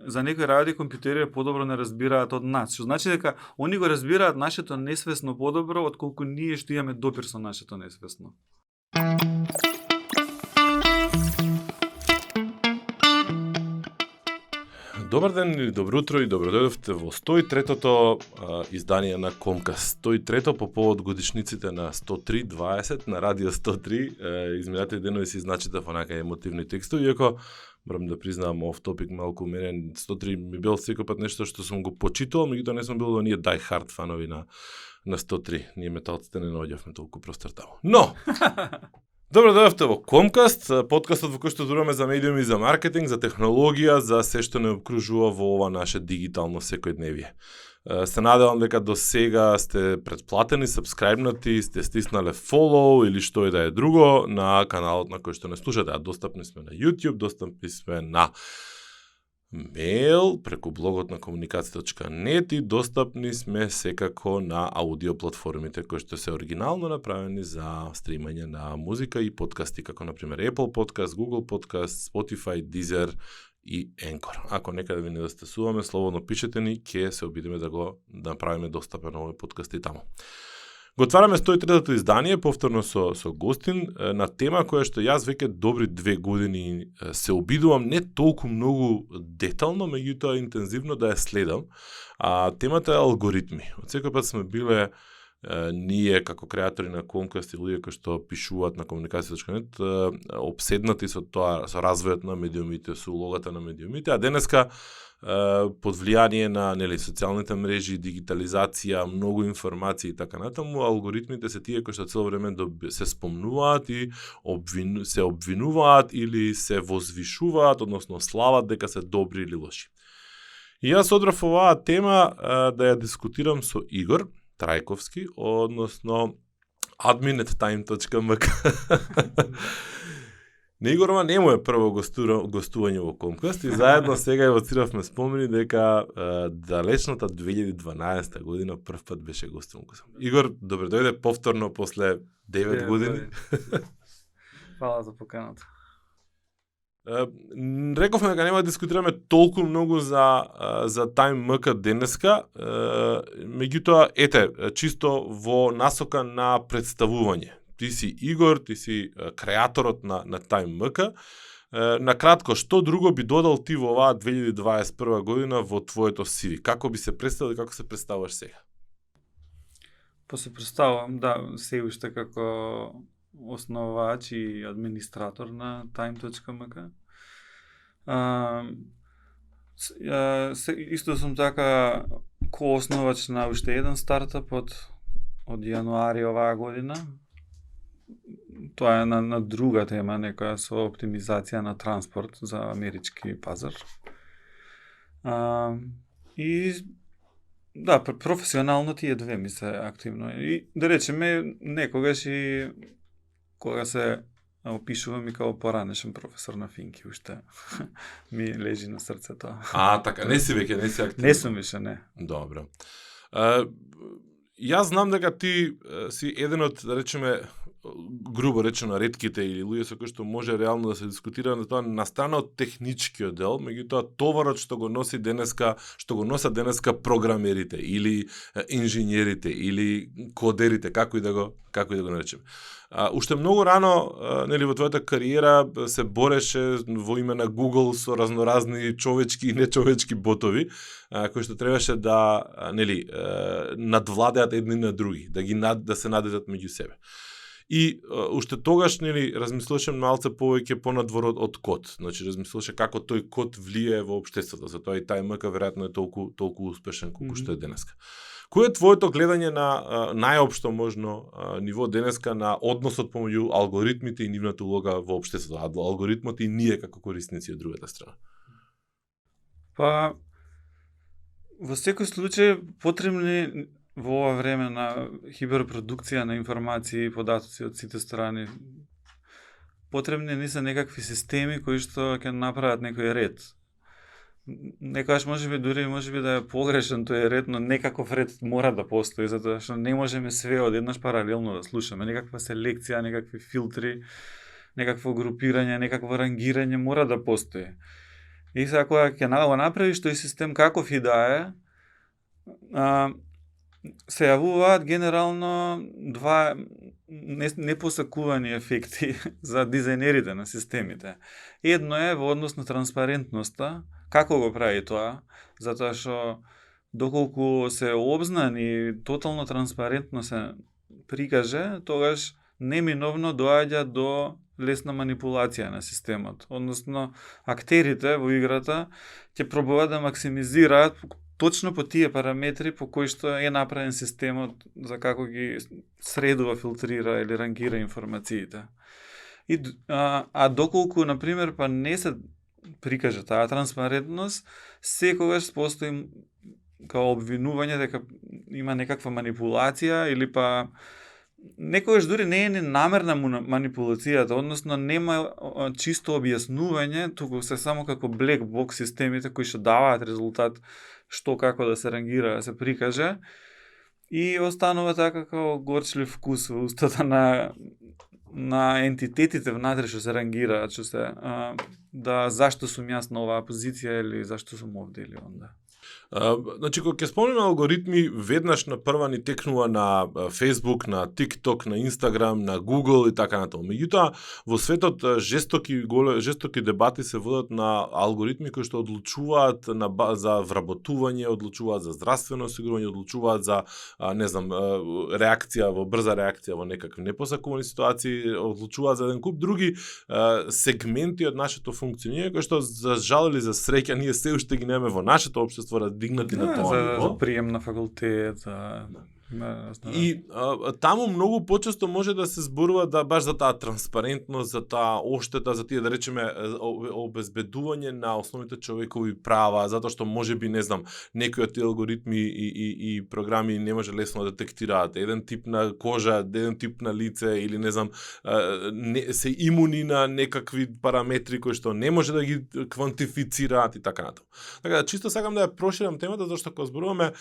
за некои работи компјутерите подобро не разбираат од нас. Што значи дека они го разбираат нашето несвесно подобро отколку ние што имаме допир со нашето несвесно. Добар ден или добро утро и добро дојдовте во 103-тото издание на Комкаст. 103-то по повод годишниците на 103.20 на Радио 103. Изминатите денови си значите онака емотивни текстови, иако морам да признам оф топик малку мене 103 ми бил секој пат нешто што сум го почитувал, меѓутоа не сум бил во ние die hard фанови на 103. Ние металците не наоѓавме толку простор таму. Но добро дојдовте во Комкаст, подкастот во кој што зборуваме за медиуми, за маркетинг, за технологија, за се што не обкружува во ова наше дигитално секојдневие. Се надевам дека до сега сте претплатени, сабскрајбнати, сте стиснале follow или што и да е друго на каналот на кој што не слушате. А достапни сме на YouTube, достапни сме на мейл, преку блогот на комуникација.нет и достапни сме секако на аудио платформите кои што се оригинално направени за стримање на музика и подкасти, како например Apple Podcast, Google Podcast, Spotify, Deezer и Anchor. Ако некаде ви недостасуваме, слободно пишете ни, ќе се обидиме да го направиме достапен овој подкаст и таму. Го отвараме 103-тото издание, повторно со гостин, на тема која што јас веќе добри 2 години се обидувам не толку многу детално, меѓутоа интензивно да ја следам. Темата е алгоритми. Од секој пат сме биле ние како креатори на Комкаст и луѓе кои што пишуваат на комуникација.нет обседнати со тоа, со развојот на медиумите, со улогата на медиумите, а денеска под влијание на социјалните мрежи, дигитализација, многу информации и така натаму, алгоритмите се тие кои што цело време се спомнуваат и се обвинуваат или се возвишуваат, односно слават дека се добри или лоши. И јас одрав оваа тема да ја дискутирам со Игор Трајковски, односно admin@time.mk. На Игорова не му е прво гостување во Комкаст и заедно сега евоциравме спомени дека далечната 2012 година прв пат беше гостуван. Игор, добре дојде повторно после 9 години. Фала за поканата. Рековме дека нема да дискутираме толку многу за Time.mk денеска, меѓутоа, чисто во насока на представување. Ти си Игор, ти си креаторот на Time.mk. Накратко, што друго би додал ти во оваа 2021 година во твоето CV? Како би се представил и како се представуваш сега? Се представувам, се уште како основач и администратор на time.mk. Исто сум така коосновач на уште еден стартап од јануари оваа година. Тоа е на друга тема, некоја со оптимизација на транспорт за амерички пазар. И професионално тие две ми се активно. И да речеме, некогаш и кога се опишувам и као поранешен професор на финки, уште ми лежи на срцето. Така, не си активен. Не сум више, не. Добро. Јас знам дека ти си еден од, да речеме, грубо речено, ретките или луѓе со кои што може реално да се дискутира на тоа на страна од техничкиот дел, меѓутоа товарот што го носат денеска програмерите или инженерите или кодерите, како и да го наречеме. Уште многу рано, во твојата кариера се бореше во име на Google со разноразни човечки и нечовечки ботови, кои што требаше да надвладеат едни на други, да се надежат меѓу себе. И уште тогаш размислуваше малце повеќе понадвор од код. Значи размислуваше како тој код влијае во општеството. Затоа и Time.mk веројатно е толку успешен колку што е денеска. Кој е твоето гледање на најопшто можно ниво денеска на односот помеѓу алгоритмите и нивната улога во општеството, алгоритмот и ние како корисници од другата страна? Во секој случај потребни во ова време на хиперпродукција на информации и податоци од сите страни, потребни не се некакви системи кои што ќе направат некој ред. Некогаш можеби да е погрешен тој ред, но некаков ред мора да постои, затоа што не можеме све одеднаш паралелно да слушаме. Некаква селекција, некакви филтри, некакво групирање, некакво рангирање мора да постои. И сега кога ќе го направиш тој систем каков и да е, се јавуваат генерално два непосакувани ефекти за дизајнерите на системите. Едно е во однос на транспарентноста, како го прави тоа, затоа што доколку се обзнан и тотално транспарентно се прикаже, тогаш неминовно доаѓа до лесна манипулација на системот. Односно, актерите во играта ќе пробуваат да максимизираат точно по тие параметри по кои што е направен системот за како ги средува, филтрира или рангира информациите. Доколку, например, па не се прикаже таа транспарентност, секогаш постои као обвинување дека има некаква манипулација или па некогаш дури не е ни намерна манипулацијата, односно нема чисто објаснување, туку се само како black box системите кои што даваат резултат што како да се рангира, да се прикаже, и останува така како горчлив вкус во устата на ентитетите внатре што се рангираат, што се да зашто сум јас на оваа позиција или зашто сум овде или онда. Значи, кога ќе спомнеме алгоритми, веднаш на прва ни текнува на Facebook, на TikTok, на Instagram, на Google и така натаму. Меѓутоа, во светот жестоки дебати се водат на алгоритми кои што одлучуваат за вработување, одлучуваат за здравствено осигурување, одлучуваат за реакција, брза реакција во некакви непосакувани ситуации, одлучуваат за еден куп други сегменти од нашето функционирање кои што за жал или за среќа ние се уште ги немаме во нашето општество дигнати на тоа ниво. За прием на факултет, И таму многу почесто може да се зборува баш за таа транспарентност, за таа оштета, за тие да речеме обезбедување на основните човекови права, затоа што можеби некои од тие алгоритми и програми не може лесно да детектираат еден тип на кожа, еден тип на лице или се имуни на некакви параметри кои што не може да ги квантифицираат и така натаму. Така да чисто сакам да ја проширам темата зашто кога зборуваме,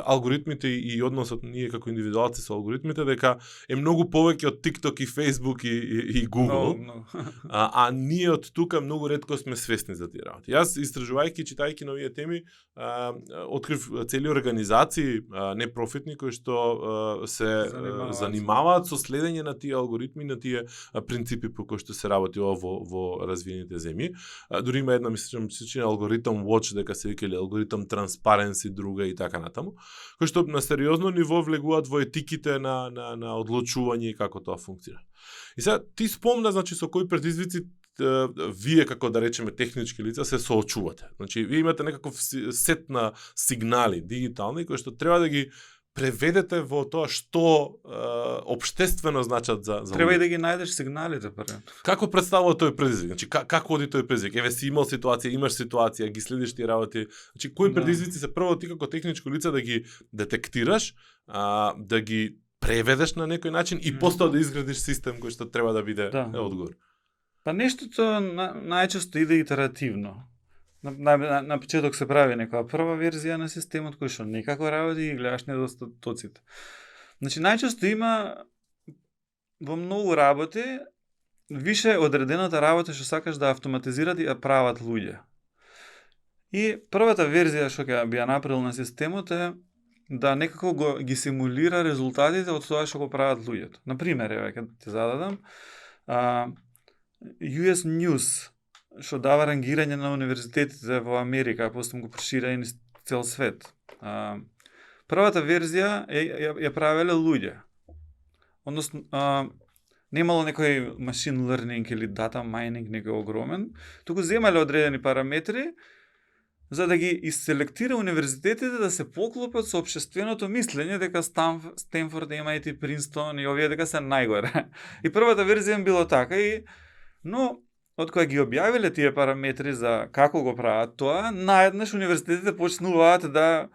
алгоритмите и односот ние како индивидуалци со алгоритмите, дека е многу повеќе од TikTok и Facebook и Google. А ние од тука многу ретко сме свесни за тие работи. Јас истражувајќи, читајќи на овие теми, открив цели организации непрофитни кои што се занимаваат со следење на тие алгоритми, на тие принципи по кои што се работи во развиените земји. Дури има една, мислам, алгоритам Watch, дека се вика, или алгоритам Transparency, друга и така натаму, кои што на сериозно ниво влегуваат во етиките на одлучување и како тоа функцира. И сега ти спомна, значи, со кои предизвици вие како да речеме технички лица се соочувате. Значи, вие имате некаков сет на сигнали дигитални кои што треба да ги преведете во тоа што општествено значат за треба и да ги најдеш сигналите прво. Како представува тој предизвик? Значи како оди тој предизвик? Еве си имал ситуација, имаш ситуација, ги следиш тие работи. Значи кои предизвици се прво ти како техничко лице да ги детектираш, да ги преведеш на некој начин и после да изградиш систем кој што треба да биде одговор. Па нештото најчесто иде итеративно. На почеток се прави некоја прва верзија на системот кој што некако работи и гледаш недостатоците. Значи најчесто има во многу работи више одредената работа што сакаш да автоматизират и ја прават луѓе. И првата верзија што ќе би ја направил на системот е да некако ги симулира резултатите од тоа што го прават луѓето. Например, еве ќе ти зададам US News што дава рангирање на универзитетите во Америка, после го прошира и цел свет. Првата верзија ја правеле луѓе. Односно, немало некој machine learning или data mining некој огромен, туку земале одредени параметри за да ги изселектира универзитетите да се поклопат со општественото мислење дека Стенфорд, MIT, Принстон и овие дека се најгоре. И првата верзија било така, но од кога ги објавиле тие параметри за како го прават тоа, наеднаш универзитетите почнуваат да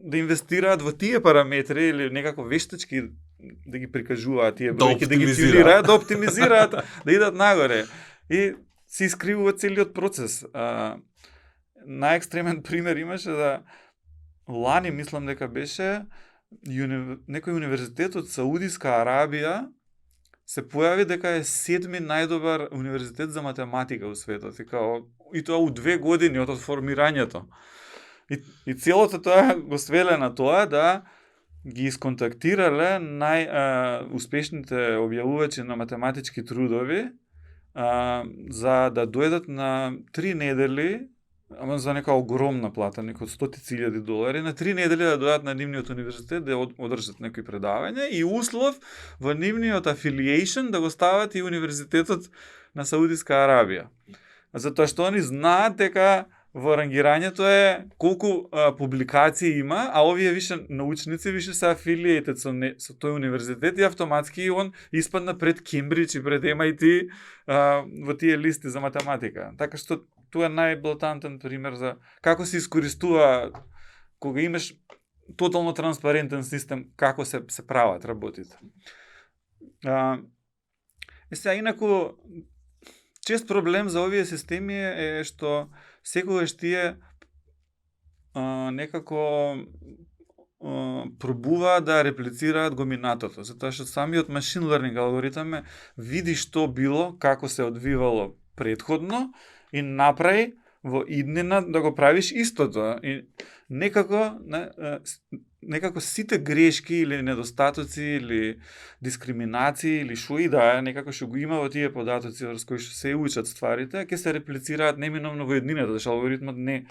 инвестираат во тие параметри или некако вештачки да ги прикажуваат тие бројки, да ги тюнираат, да оптимизираат, да идат нагоре. И се искривува целиот процес. Најекстремен пример имаше да лани, мислам дека беше, некој универзитет од Саудиска Арабија се појави дека е 7-ми најдобар универзитет за математика во светот. И као, и тоа у 2 години од формирањето. И целото тоа го свеле на тоа да ги исконтактирале најуспешните објавувачи на математички трудови за да дојдат на 3 недели, ама за нека огромна плата, некои $100,000, на 3 недели да дојдат на нивниот универзитет да одржат некои предавања и услов во нивниот affiliation да го стават и универзитетот на Саудиска Арабија. Затоа што они знаат дека во рангирањето е колку публикации има, а овие више научници више се affiliated со тој универзитет и автоматски он испадна пред Кембридж и пред MIT во тие листи за математика. Така што тоа е најблатантен пример за како се искористува кога имаш тотално транспарентен систем, како се прават работите. Сега, инаку, чест проблем за овие системи е што секогаш тие некако пробуваат да реплицираат го минатото, затоа што самиот машин лернинг алгоритам види што било, како се одвивало претходно и направи во иднина да го правиш истото. И некако сите грешки или недостатоци или дискриминации или шо и да е, некако што го има во тие податоци врз кои што се учат стварите, ќе се реплицираат неминовно во еднината, зашто алгоритмот не...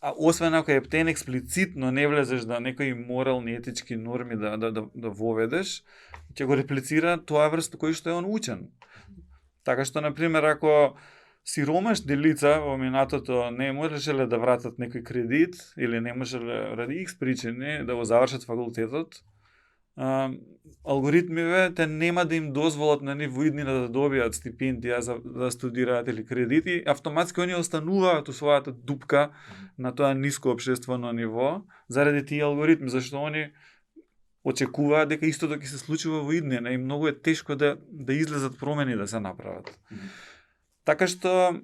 А освен ако ептен експлицитно не влезеш да некои морални, етички норми да воведеш, ќе го реплицира тоа врз кој што е он учен. Така што, например, ако сиромаш делица во минатото не можеле да вратат некој кредит или не можеле ради X причини да го завршат факултетот, алгоритмиве те нема да им дозволат на нив во иднина да добијат стипендија за да студираат или кредити, автоматски они остануваат у својата дупка на тоа ниско општествено ниво заради тие алгоритми, зашто они очекуваат дека истото ќе се случува во иднина и многу е тешко да излезат промени да се направат. Така што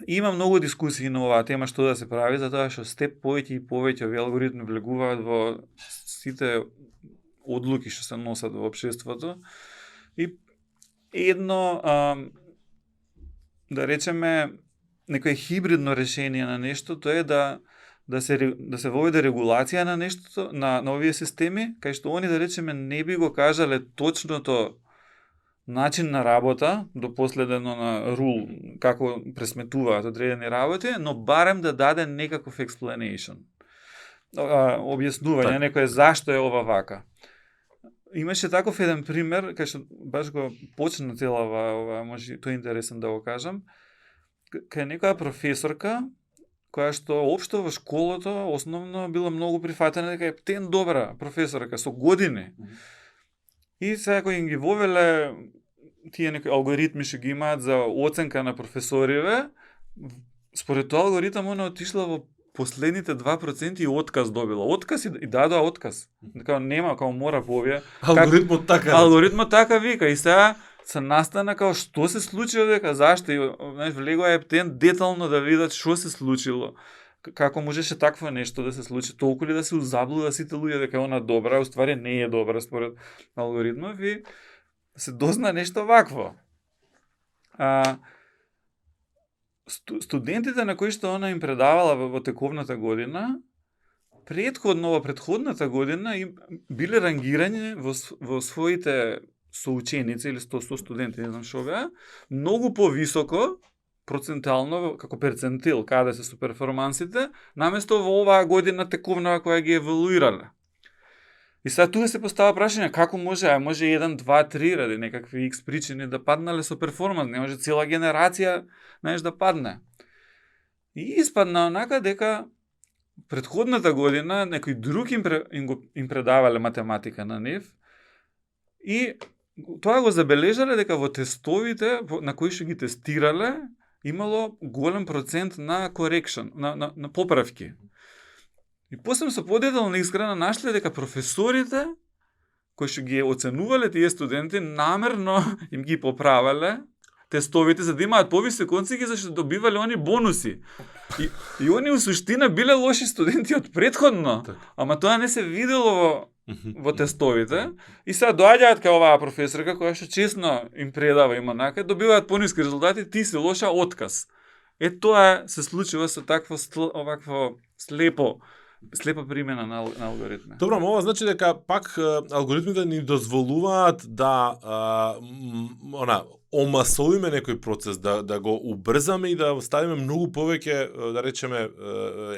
има многу дискусии на оваа тема што да се прави, затоа што степ повеќе и повеќе овие алгоритми влегуваат во сите одлуки што се носат во општеството. И едно, да речеме, некое хибридно решение на нешто, тоа е да се воведе регулација на нештото, на овие системи, кај што они, да речеме, не би го кажале точното начин на работа, до последено на рул, како пресметуваат одредени работи, но барем да даде некаков explanation. Објаснување, некое зашто е ова вака. Имаше таков еден пример, кај што баш го почна цела ова, може тоа е интересен да го кажам, кај некоја професорка, која што општо во школото основно била многу прифатена дека е птен добра професорка со години. И сега кој им ги вовеле тие некои алгоритми што ги имаат за оценка на професориве, според тоа алгоритам она отишла во последните 2% и отказ добила. Отказ и дадоа отказ. Дека нема, као мора повие. Алгоритмот така вика и сега се настана као што се случило, дека зашто, знаеш, влегоа ептен детално да видат што се случило. Како можеше такво нешто да се случи, толку ли да се узаблуда сите луѓе дека она добра, уствари не е добра според алгоритмов и се дозна нешто вакво. Студентите на кои што она им предавала во тековната година, предходната година им биле рангирани во своите соученици или 100 студенти, не знам што беа, многу повисоко процентално, како перцентил, каде се со перформансите, наместо во оваа година тековна која ги евалуирале. И сега тука се постава прашање, како може 1, 2, 3 ради некакви X причини да паднале со перформанс, не може цела генерација, знаеш, да падне. И испадна онака дека предходната година некој друг им предавале математика на нив и тоа го забележале дека во тестовите на кои што ги тестирале имало голем процент на correction, на поправки. И после со подетална искрена нашле дека професорите кои што ги оценувале тие студенти намерно им ги поправале тестовите за да имаат повисоки оценки зашто добивале они бонуси. И они у суштина биле лоши студенти од претходно, ама тоа не се видело во тестовите и сега доаѓаат кај оваа професорка која што честно им предава има нака, добиваат пониски резултати, ти си лоша, отказ. Тоа се случува со такво овакво слепа примена на алгоритми. Добро, ова значи дека пак алгоритмите ни дозволуваат да омасовиме некој процес, да го убрзаме и да ставиме многу повеќе, да речеме,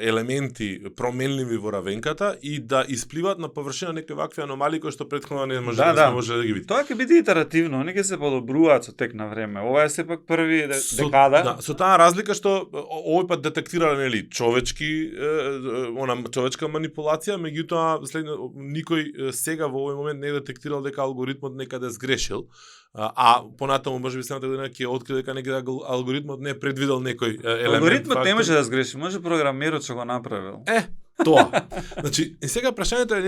елементи променливи во равенката и да испливаат на површина некои вакви аномалии кои што претходно не може да ги види. Тоа ќе биде итеративно, они ќе се подобруваат со тек на време. Ова е сепак први декада. Да, со таа разлика што овој пат детектира човечка манипулација, меѓутоа никој сега во овој момент не е детектирал дека алгоритмот некаде сгрешил. А понатаму можеби следната година ќе открие дека некаде алгоритмот не е предвидел некој елемент. Алгоритмот не може да сгреши, може програмерот што го направил. Тоа. Значи, и сега прашањето е,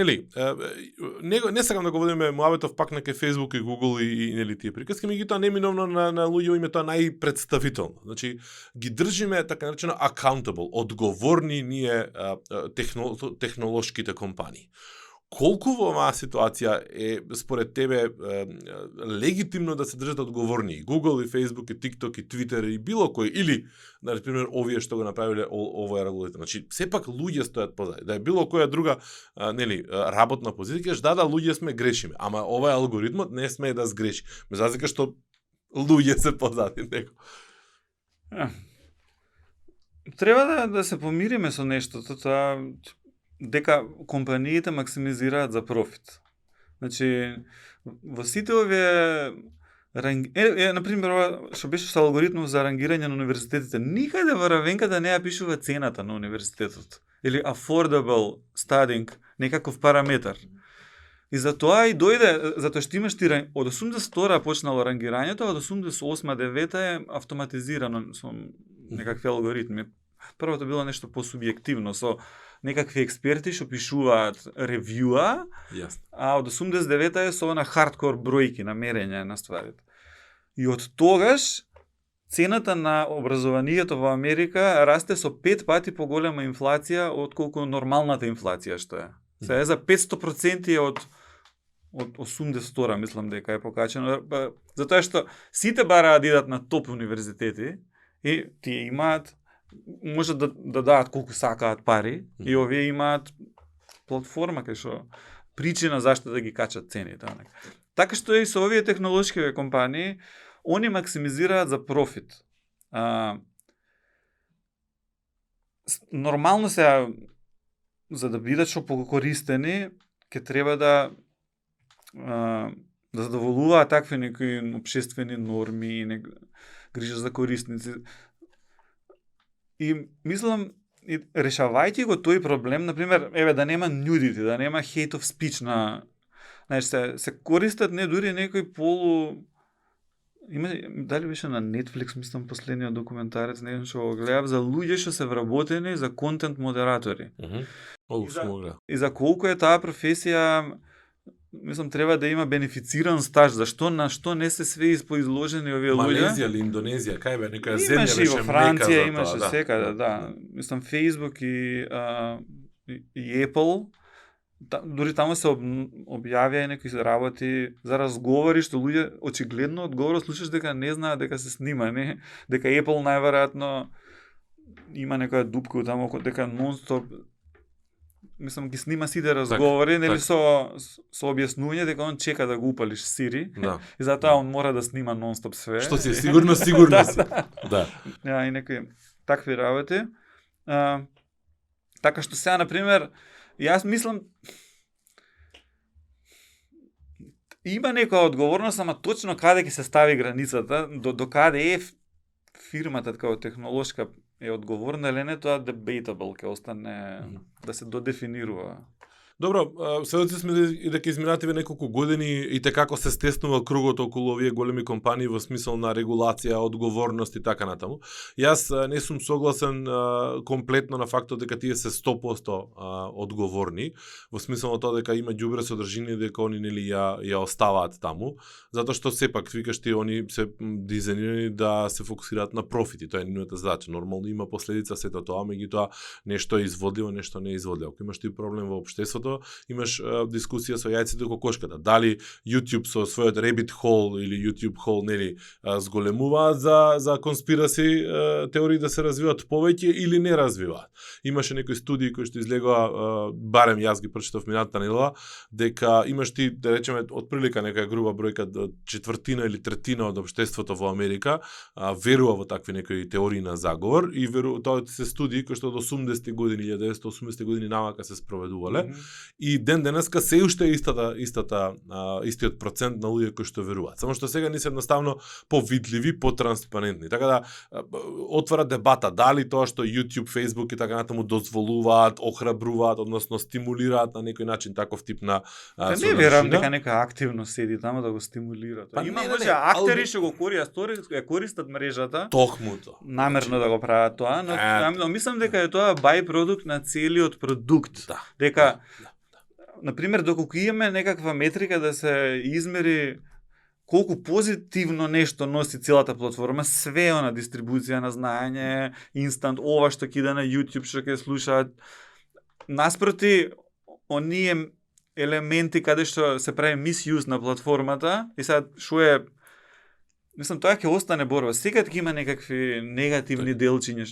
не сакам да го водиме муабетов пак на Facebook и Google и нели тие приказки, меѓутоа неминовно на луѓе им е тоа најпредставително. Значи, ги држиме така наречено accountable, одговорни ние технолошките компании. Колку во оваа ситуација е според тебе легитимно да се држат одговорни Google и Facebook и TikTok и Twitter и било кој, или на пример овие што го направиле овој алгоритм. Значи сепак луѓе стојат позади. Да е било која друга работна позиција, да луѓе сме грешиме, ама овој алгоритмот не смее да сгреши. Без разлика што луѓе се позади него. Треба да се помириме со нештото, тоа дека компаниите максимизираат за профит. Значи, во сите овие на пример, што беше со алгоритмов за рангирање на универзитетите, никаде во равенката не ја пишува цената на универзитетот или affordable studying, некаков параметар. И затоа и дојде, затоа што имаш ти од 82-а почнало рангирањето, од 88-9 е автоматизирано со некакви алгоритми. Првото било нешто посубјективно, со некакви експерти што пишуваат ревјуа, а од 89-та е со на хардкор бројки на мерење на стварите. И од тогаш цената на образованието во Америка расте со 5 пати поголема инфлација отколку нормалната инфлација што е. Се е за 500% од 82-та, мислам дека е покачено, затоа што сите бараат да идат на топ универзитети и тие имаат може да дадат колку сакаат пари и овие имаат платформа кај што причина зашто да ги качат цените. Така што и со овие технолошки компании, они максимизираат за профит. Нормално се за да бидат што покористени, ќе треба да задоволуваат такви некои општествени норми, грижа за корисници. И мислам, решавајќи го тој проблем, например, да нема nudity, да нема hate of speech се користат не дури некој дали беше на Netflix, мислам, последниот документарец, не знам што го гледав, за луѓе што се вработени за контент модератори. И за колку е таа професија, мислам, треба да има бенефициран стаж. На што не се све изложени овие луѓе? Малезија или Индонезија, кај бе, некоја земја беше мека за тоа. Имаше и во Франција, имаше секаде, да. Мислам, Facebook и Apple, дури таму се објавија некои работи за разговори што луѓе очигледно одговора, слушаш дека не знаат дека се снима, дека Apple најверојатно има некоја дупка таму, дека нон-стоп мислам ги снима сите разговори, нели со објаснување дека он чека да го упалиш Siri. И затоа он мора да снима нон-стоп све. Што си сигурно. Да. И некои такви работи. Така што сега на пример, јас мислам има некоја одговорност, ама точно каде ќе се стави границата, до каде е фирмата како технолошка е одговорна или не, тоа debatable ќе остане да се додефинирува. Добро, сведоци сме и дека изминативе неколку години и како се стеснува кругот околу овие големи компании во смисол на регулација, одговорност и така натаму. Јас не сум согласен комплетно на фактот дека тие се 100% одговорни, во смисол на тоа дека има ѓубре содржини дека они нели ја оставаат таму, затоа што сепак викаш ти они се дизајнирани да се фокусираат на профити, тоа е нивната задача. Нормално има последица сето тоа, меѓутоа нешто е изводливо, нешто не е изводливо. Ако имаш ти проблем во општеството, јајцето, имаш дискусија со јајцето и кокошката. Дали YouTube со својот Rabbit Hole или YouTube Hole нели зголемуваат за конспираси теории да се развиваат повеќе или не развиваат. Имаше некои студии кои што излегоа, барем јас ги прочитав минатата недела, дека имаш ти, да речеме, отприлика нека груба бројка, четвртина или третина од општеството во Америка верува во такви некои теории на заговор и тоа се студии кои што од 80-ти години, 1980 години навака се спроведувале и ден денеска се уште истиот процент на луѓе кои што веруваат. Само што сега не се едноставно повидливи, потранспарентни. Така да отвора дебата дали тоа што YouTube, Facebook и така натаму дозволуваат, охрабруваат, односно стимулираат на некој начин таков тип на не верам дека нека активно седи таму да го стимулира. Има може актери што го користат мрежата. Токмуто. Намерно да го прават тоа, но мислам дека е тоа бајпродукт на целиот продукт. Да. Дека например доколку имаме некаква метрика да се измери колку позитивно нешто носи целата платформа, све на дистрибуција на знаење, инстант, ова што кида на YouTube, што ќе слушаат, наспроти оние елементи каде што се прави мисјуз на платформата, и сега шо е, мислам, тоа ќе остане борба. Секад ќе има некакви негативни делчиња.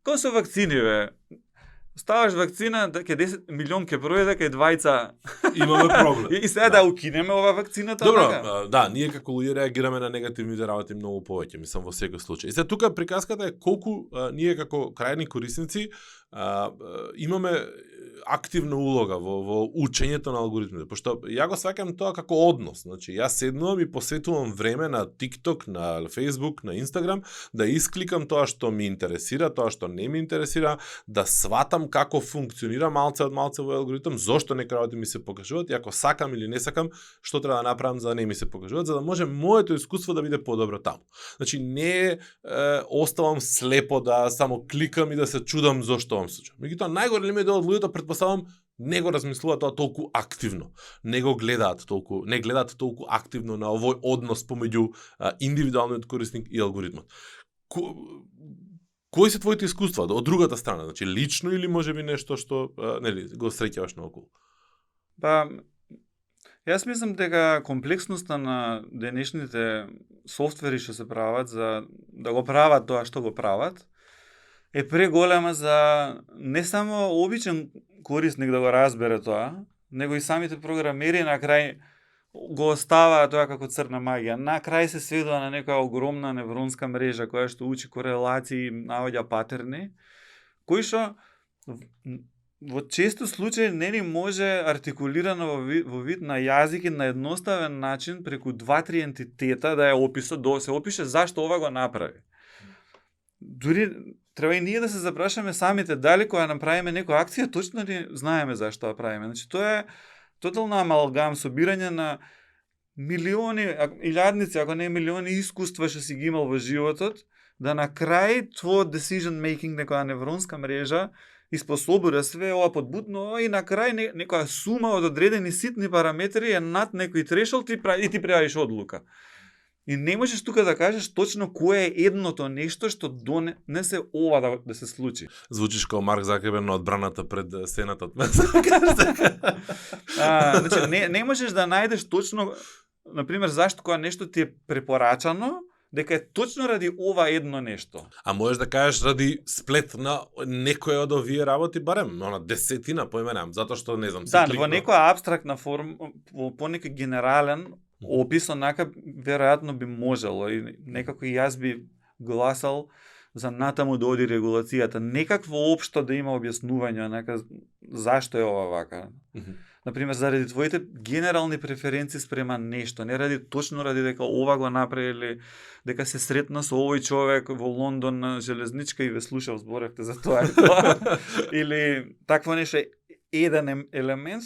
Како со вакцини, бе? Ставаш вакцина, ке 10 милион ке пројде, ке 20 имаме проблем. И сега да укинеме ова вакцината. Добро, да, ние како луѓе реагираме на негативните работи многу повеќе, мислам во секој случај. И сега тука приказката е колку ние како крајни корисници имаме активна улога во учењето на алгоритмите, пошто ја го сваќам тоа како однос. Значи, јас седнувам и посветувам време на TikTok, на Facebook, на Instagram, да искликам тоа што ми интересира, тоа што не ми интересира, да сватам како функционира малце од малце во алгоритм, зошто некои работи ми се покажуваат, и ако сакам или не сакам, што треба да направам за да не ми се покажуваат, за да може моето искуство да биде подобро таму. Значи, не оставам слепо да само кликам и да се чудам зошто вам случува. Меѓутоа, најголемиот дел од луѓето, предпоставам, не го размислуваат тоа толку активно. Не гледаат толку активно на овој однос помеѓу индивидуалниот корисник и алгоритмот. Кои се твоите искуства од другата страна? Значи, лично или можеби нешто што нели го среќаваш наоколу? Па, јас мислам дека комплексноста на денешните софтвери што се прават за да го прават тоа што го прават е преголема за не само обичен корисник да го разбере тоа, него и самите програмери на крај го оставаат тоа како црна магија. На крај се сведува на некоја огромна невронска мрежа која што учи корелации, наоѓа патерни, кои што во често случаи не ни може артикулирано во вид на јазик и на едноставен начин преку 2-3 ентитета да ја опише, да се опише зашто ова го направи. Дури треба и ние да се запрашаме самите дали кога направиме некоја акција точно ли знаеме зашто ја правиме. Значи тоа е тотална амалгам, собирање на милиони, илјадници, ако не милиони искуства што си ги имал во животот, да на крај твојот decision making, некоја невронска мрежа, испособува све ова подбутно и на крај некоја сума од одредени ситни параметри е над некој трешолд и ти правиш одлука. И не можеш тука да кажеш точно кое е едното нешто што донесе ова да се случи. Звучиш како Марк Закерберг на одбраната пред Сенатот. Значи, не можеш да најдеш точно, например, зашто кога нешто ти е препорачано, дека е точно ради ова едно нешто. А можеш да кажеш ради сплет на некоја од овие работи, барем, на десетина поименам, затоа што не знам. Да, во некоја абстрактна форма, по некој генерален опис, онака веројатно би можело и некако и јас би гласал за натаму да оди регулацијата, некакво општо да има објаснување, онака зашто е ова вака. Например, заради твоите генерални преференции спрема нешто, не точно ради дека ова го направиле, дека се сретна со овој човек во Лондон на железничка и ве слушав, зборевте за тоа и тоа, или такво нешто еден елемент,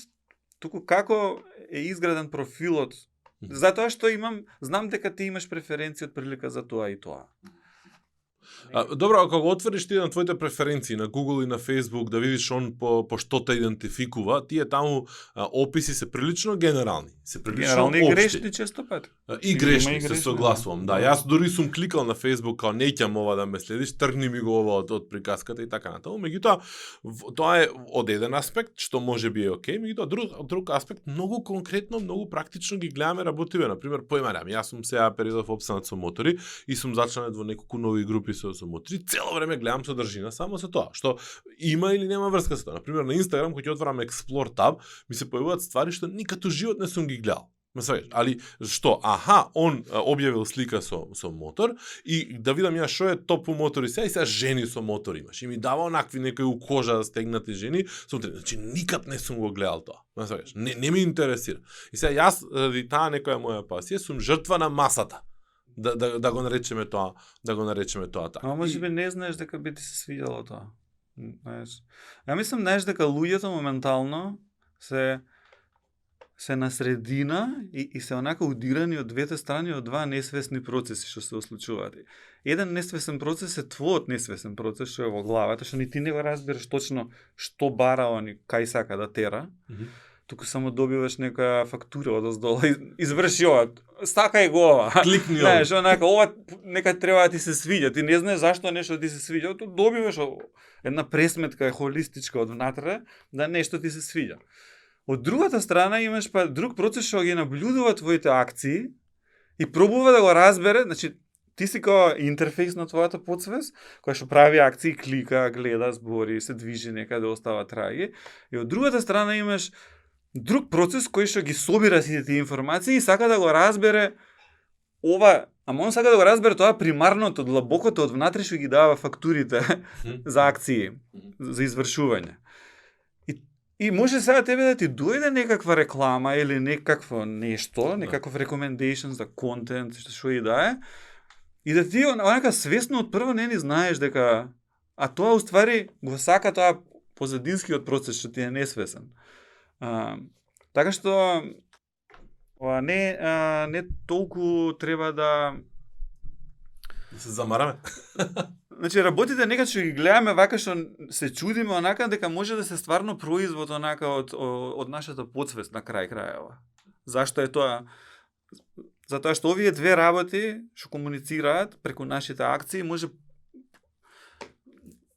туку како е изграден профилот. Затоа што знам дека ти имаш преференции од прилика за тоа и тоа. Добро, ако го отвориш ти на твоите преференции на Google и на Facebook да видиш он по што те идентификува, тие таму описи се прилично генерални, се прилично Генерални и општи. грешни често пати. И грешни, се согласувам. Да, јас дури сум кликал на Facebook као неќам ова да ме следиш, тргни ми го ова од приказката и така натаму. Меѓутоа, тоа е од еден аспект што можеби е окей, меѓутоа друг аспект многу конкретно, многу практично ги гледаме работиве. Например, поимарам, јас сум сега периодов опстанат со мотори и сум зачленет во неколку нови групи со мотори, цело време гледам содржина само со тоа, што има или нема врска со тоа. Например, на Instagram кога ќе отворам Explore tab, ми се појавуваат ствари што никад во живот не сум ги гледал. Али што, он објавил слика со мотор и да видам ја што е топ у мотори сега и сега жени со мотор имаш. И ми дава онакви некои у кожа стегнати жени, значи никад не сум го гледал тоа. Не ми интересира. И сега јас, ради таа некоја моја пасија, сум жртва на масата. Да го наречеме тоа, така. А можеби не знаеш дека би ти се свиѓало тоа. Знаеш. Ја мислам, знаеш дека луѓето моментално се на средина и се онака удирани од двете страни од два несвесни процеси што се случуваат. Еден несвесен процес е твојот несвесен процес што е во главата, што ни ти не го разбираш точно што бара он и кај сака да тера. Туку само добиваш нека фактура одоздола, изврши ова, стакај го ова. Кликни ова. Знаеш, онака, ова нека треба да ти се свиѓа, ти не знаеш зашто нешто ти се свиѓа, то добиваш една пресметка холистичка од внатре, да нешто ти се свиѓа. Од другата страна имаш па друг процес што ги наблюдува твоите акции и пробува да го разбере, значи ти си као интерфейс на твојата подсвест, која што прави акции, клика, гледа, збори, се движи некаде, остава траги. И од другата страна имаш друг процес кој што ги собира сите тие информации и сака да го разбере ова, ама он сака да го разбере тоа примарното, длабокото од внатре што ги дава фактурите за акции, за извршување. И може сега тебе да ти дојде некаква реклама или некакво нешто, некаков recommendation за контент, што и да е, и да ти онака свесно од прво не ни знаеш дека, а тоа уствари го сака тоа позадинскиот процес што ти е несвесен. Така што не толку треба да се замараме. Значи работите некад што ги гледаме вака што се чудиме онака дека може да се стварно производ онака од нашата подсвест на крај крајава. Зашто е тоа? Затоа што овие две работи што комуницираат преку нашите акции може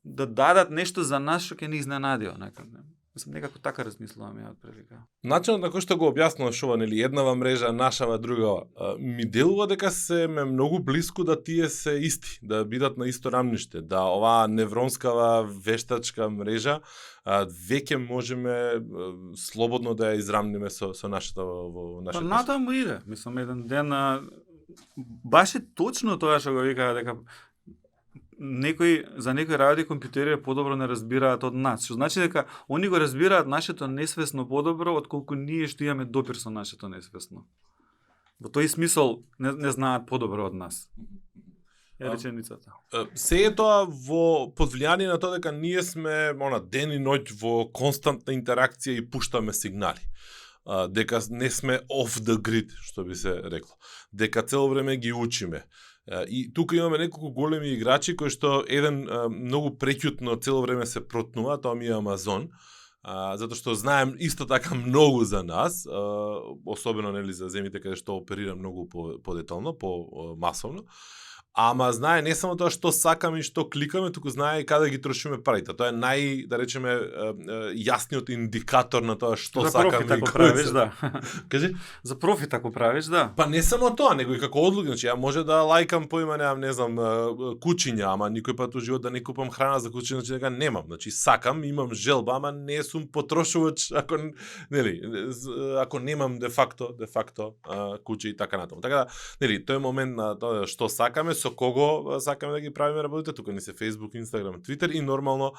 да дадат нешто за нас што ќе ни изненади онака. Мислам, некако така размислувам ја од првика. Начинот на кој што го објаснуваш ова, нели, еднава мрежа, нашава другава, ми делува дека се многу блиску да тие се исти, да бидат на исто рамниште, да оваа невронскава вештачка мрежа веќе можеме слободно да ја израмниме со нашата во нашата. Па натаму иде, мислам, еден ден баш е точно тоа што го викаа дека за некои работи компјутери подобро не разбираат од нас. Што значи дека они го разбираат нашето несвесно подобро отколку ние што имаме допир со нашето несвесно. Во тој смисол не знаат подобро од нас. Е реченицата. Се е тоа под влијание на тоа дека ние сме ден и ноќ во константна интеракција и пуштаме сигнали. Дека не сме off the grid, што би се рекло. Дека цело време ги учиме. И тука имаме неколку големи играчи кои што еден многу преќутно цело време се протнува, тоа ми е Амазон, затоа што знаем исто така многу за нас, особено нели за земјите каде што оперира многу подетално, масовно. Ама знае не само тоа што сакаме и што кликаме, туку знае и каде ги трошиме парите. Тоа е да речеме јасниот индикатор на тоа што сакаме и правиш, да. Кажи? За профит ако правиш, да. Па не само тоа, него и како одлука, значи ја може да лајкам не знам, кучиња, ама никој пат во живот да не купам храна за кучиња, значи дека немам. Значи сакам, имам желба, ама не сум потрошувач ако немам де факто кучи и така натаму. Така да, нели, тој момент на тоа што сакаме, со кого сакаме да ги правиме работите, тука ни се Facebook, Instagram, Twitter и нормално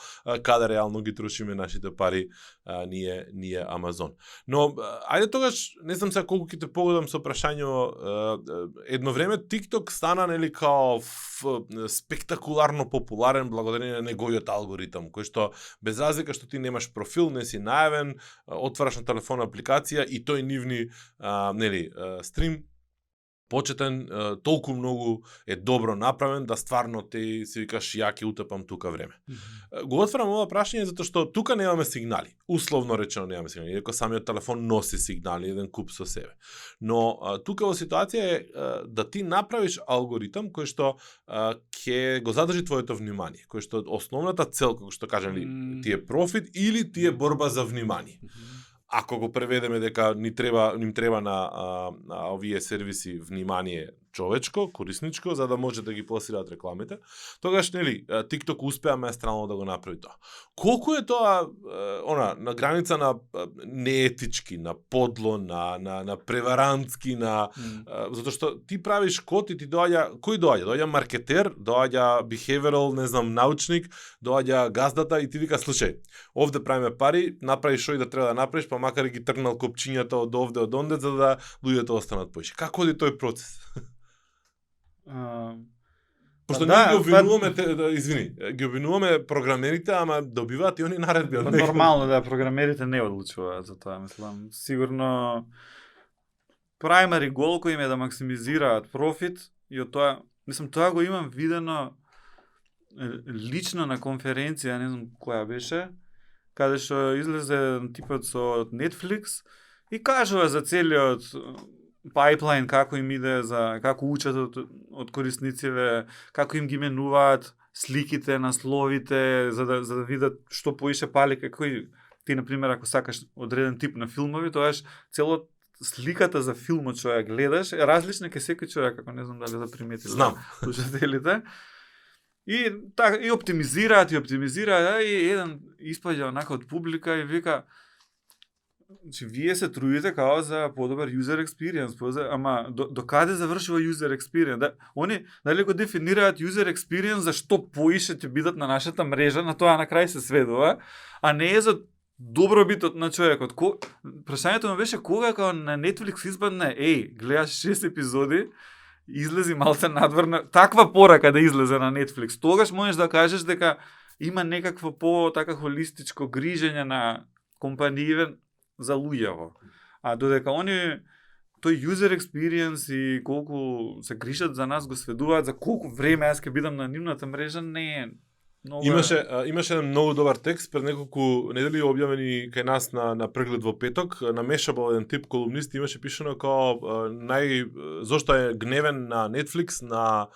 каде реално ги трошиме нашите пари ние Амазон. Но ајде тогаш, не знам сега колку ќе те погодам со прашањето, едно време TikTok стана нели као спектакуларно популарен благодарение на неговиот алгоритам, кој што без разлика што ти немаш профил, не си најавен, отвараш на телефон апликација и тој нивни стрим почетен, толку многу е добро направен да стварно ти си викаш ја ќе утепам тука време. Го отварам ова прашање затоа што тука немаме сигнали. Условно речено немаме сигнали, иако самиот телефон носи сигнали еден куп со себе. Но тука во ситуација е да ти направиш алгоритам кој што ќе го задржи твоето внимание, кој што основната цел, како што кажам, ти е профит или ти е борба за внимание. Ако го преведеме дека им треба на овие сервиси внимание човечко, корисничко, за да може да ги пласираат рекламите, тогаш нели TikTok успеа маестрално да го направи тоа. Колку е тоа на граница на неетички, на подло, на преварантски, затоа што ти правиш код и ти доаѓа, кој доаѓа? Доаѓа маркетер, доаѓа behavioral, не знам, научник, доаѓа газдата и ти вика слушај, овде правиме пари, направиш што и да треба да направиш, па макар и ги тргнал копчињата од овде од онде за да луѓето останат поише. Како оди тој процес? Пошто ние ги обвинуваме, ги обвинуваме програмерите, ама добиваат и они наредби од некој. Нормално да, програмерите не одлучуваат за тоа, мислам. Сигурно primary goal кој им е да максимизираат профит и од тоа, мислам, тоа го имам видено лично на конференција, не знам која беше, каде што излезе типот со Netflix и кажува за целиот пайплайн, како им иде, за како учат од корисниците, како им ги менуваат сликите, насловите, за да видат што поише пали, како и ти, например, ако сакаш одреден тип на филмови, тоаш целот сликата за филмот што ја гледаш е различна ке секој човек, ако не знам дали да приметите. Знам. Слушателите. И така и оптимизираат и еден испаѓа онака од публика и вика вие се трудите као за подобар user experience, ама до каде завршува user experience? Да, они дали го дефинираат user experience за што поише ќе бидат на нашата мрежа, на тоа на крај се сведува, а не е за добробитот на човекот. Прашањето ми беше кога као на Netflix избадне, гледаш 6 епизоди, излези малце надврна, таква порака да излезе на Netflix, тогаш можеш да кажеш дека има некакво по-така холистичко грижење на компанииве за луѓево. А додека они тој user experience и колку се грижат за нас, го сведуваат за колку време јас ќе бидам на нивната мрежа, не е многу. Имаше еден многу добар текст пред неколку недели објавени кај нас на преглед во петок, на Mashable еден тип колумнист имаше пишано како зошто е гневен на Netflix, на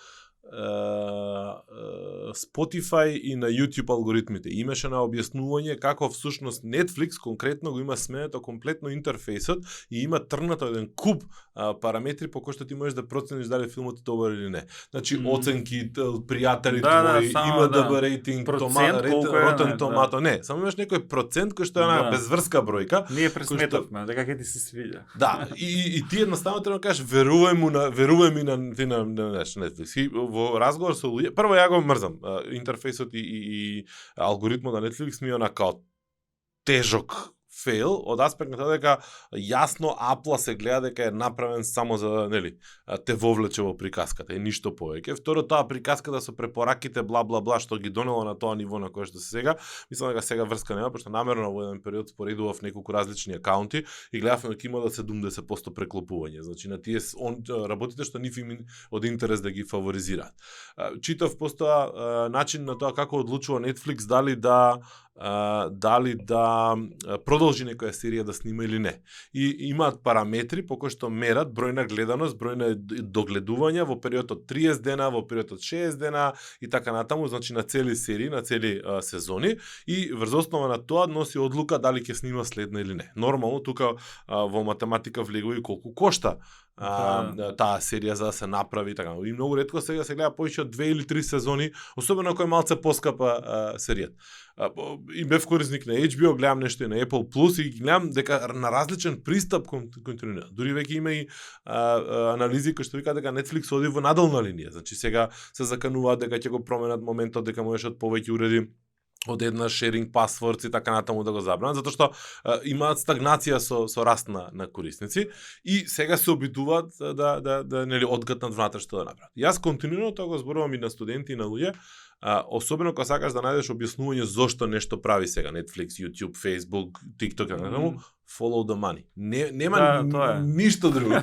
Spotify и на YouTube алгоритмите. Имаше на објаснување како всушност Netflix конкретно го има сменето комплетно интерфејсот и има трнато еден куп параметри по кои што ти можеш да процениш дали филмот е добар или не. Значи оценки, пријатели твои, има добар рейтинг, Rotten Tomato, не, само имаш некој процент кој што е една безврска бројка. Ние пресметавме дека ќе ти се свиѓа. Да, и ти едноставно треба да кажеш верувај ми на Netflix. И во разговор со луѓе, прво ја го мрзам, интерфејсот и алгоритмот на Netflix ми е онака тежок фейл, од аспект на тоа дека јасно Apple се гледа дека е направен само за, нели, те вовлече во приказката и ништо повеќе. Второ, таа приказката со препораките бла бла бла што ги донело на тоа ниво на кое што се сега, мислам дека сега врска нема, пошто намерно во еден период споредував неколку различни акаунти и гледавме дека има да 70% преклопување. Значи на тие работите што нив им од интерес да ги фаворизираат. Читав постоа начин на тоа како одлучува Netflix дали да продолжи некоја серија да снима или не. И имаат параметри по кои што мерат број на гледаност, број на догледувања во период од 30 дена, во период од 60 дена и така натаму, значи на цели серии, на цели сезони и врз основа на тоа носи одлука дали ќе снима следна или не. Нормално тука во математика влегува и колку кошта таа серија за да се направи така. И многу ретко сега се гледа повеќе од 2 или 3 сезони, особено ако е малце поскапа серијата. И бев корисник на HBO, гледам нешто и на Apple Plus и гледам дека на различен пристап континуира. Дури веќе има и анализи кои што викаат дека Netflix оди во надолна линија. Значи сега се закануваат дека ќе го променат моментот дека можеш од повеќе уреди од една sharing passwords и така натаму да го забранат, затоа што имаат стагнација со раст на корисници и сега се обидуваат да нели одгатнат внатрешно да направат. Јас континуирано тоа го зборувам и на студенти и на луѓе, особено кога сакаш да најдеш објаснување зошто нешто прави сега Netflix, YouTube, Facebook, TikTok, follow the money. Нема ништо друго.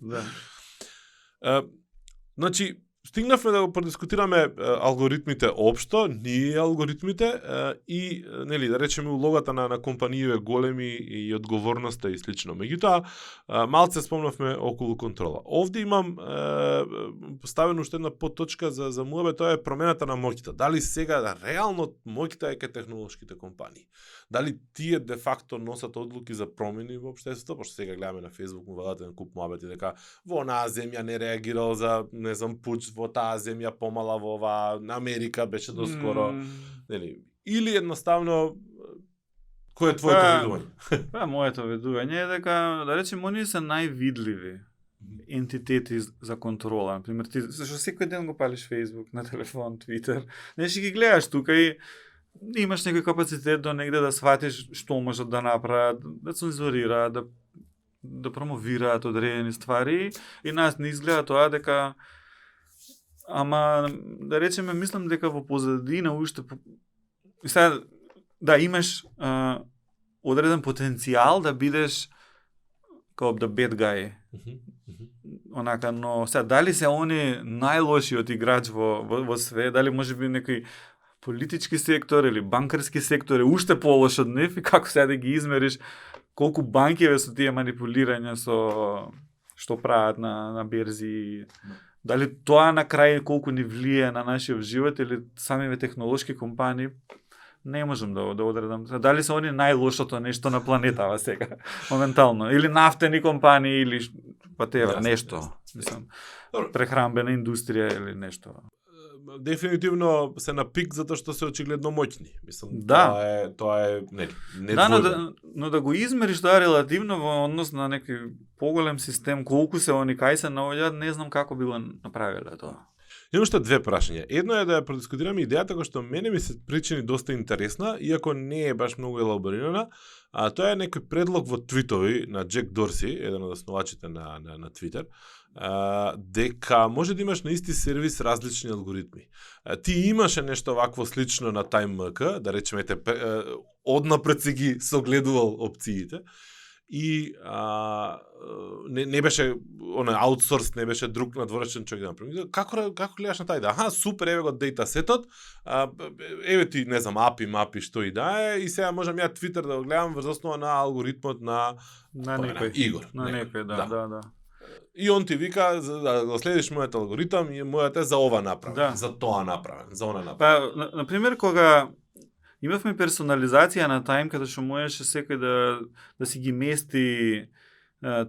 Да. Значи, стигнавме да го продискутираме алгоритмите општо, ние алгоритмите и нели да речеме улогата на компаниите големи и одговорноста и слично. Меѓутоа, малце спомнавме околу контрола. Овде имам поставено уште една подточка за муабе, тоа е промената на моќта. Дали сега реално моќта е кај технолошките компании? Дали тие де факто носат одлуки за промени во општеството, пошто сега гледаме на Facebook му вадат еден куп муабети дека во онаа земја не реагирал за не знам пуч, во таа земја помала, во оваа Америка беше доскоро, нели? Или едноставно кој е твоето видување? Моето видување е дека да речем оние се највидливи ентитети за контрола. Например, ти зашто секој ден го палиш Facebook, на телефон, Twitter, не ќе ги гледаш тука и имаш некој капацитет до негде да сватиш што можат да направат, да цензурираат, да промовираат одредени ствари и нас не изгледа тоа дека ама да речеме мислам дека во позадина уште и сега да имаш одреден потенцијал да бидеш како the bad guy. Онака, но сега дали се они најлошиот играч во све, дали можеби некој политички сектор или банкарски сектор е уште полош од нив и како сега да ги измериш колку банки со тие манипулирања со што прават на берзи. Дали тоа на крај колку ни влие на нашиот живот или самиве технолошки компании, не можам да одредам. Дали се они најлошото нешто на планетава сега, моментално, или нафтени компании или whatever, нешто, мислам, прехранбена индустрија или нешто. Дефинитивно се на пик затоа што се очигледно моќни. Мислам, да. тоа е не но да го измериш тоа релативно во однос на некој поголем систем, колку се они кај се наоѓаат, не знам како би го направиле тоа. Имам уште две прашања. Едно е да ја продискутираме идејата која што мене ми се причини доста интересна, иако не е баш многу елаборирана, а тоа е некој предлог во твитови на Джек Дорси, еден од основачите на Твитер, дека може да имаш на исти сервис различни алгоритми. Ти имаше нешто вакво слично на TimeMK, да речеме однапред си ги согледувал опциите, и не беше аутсорс, не беше друг надворешен човек да направи. Како гледаш на тај да? Супер, еве го дейтасетот, еве ти, не знам, API, мапи, што и да е, и сега можам ја Twitter да го гледам врз основа на алгоритмот на некој Игор. На некој, да. И он ти вика, за да го следиш мојот алгоритам, и мојот е за ова направен, за тоа направен, за она направен. Па, например, кога имавме персонализација на Time, каде што можеше секој да си ги мести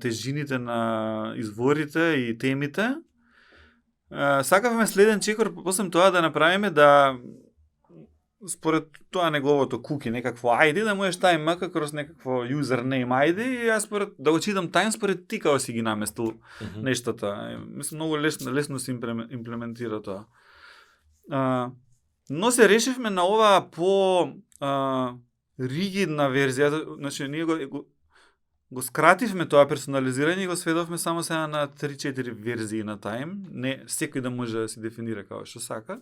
тежините на изворите и темите. Сакавме следен чекор, после тоа да направиме да според тоа неговото куки, некакво ID, да можеш TimeMK кроз некакво username ID и јас според да го читам Time според ти како си ги наместил нештата. Мислам многу лесно се имплементира тоа. Но се решивме на оваа по ригидна верзија, значи ние го скративме тоа персонализирање и го сведовме само сега на 3-4 верзии на Time, не секој да може да се дефинира како што сака.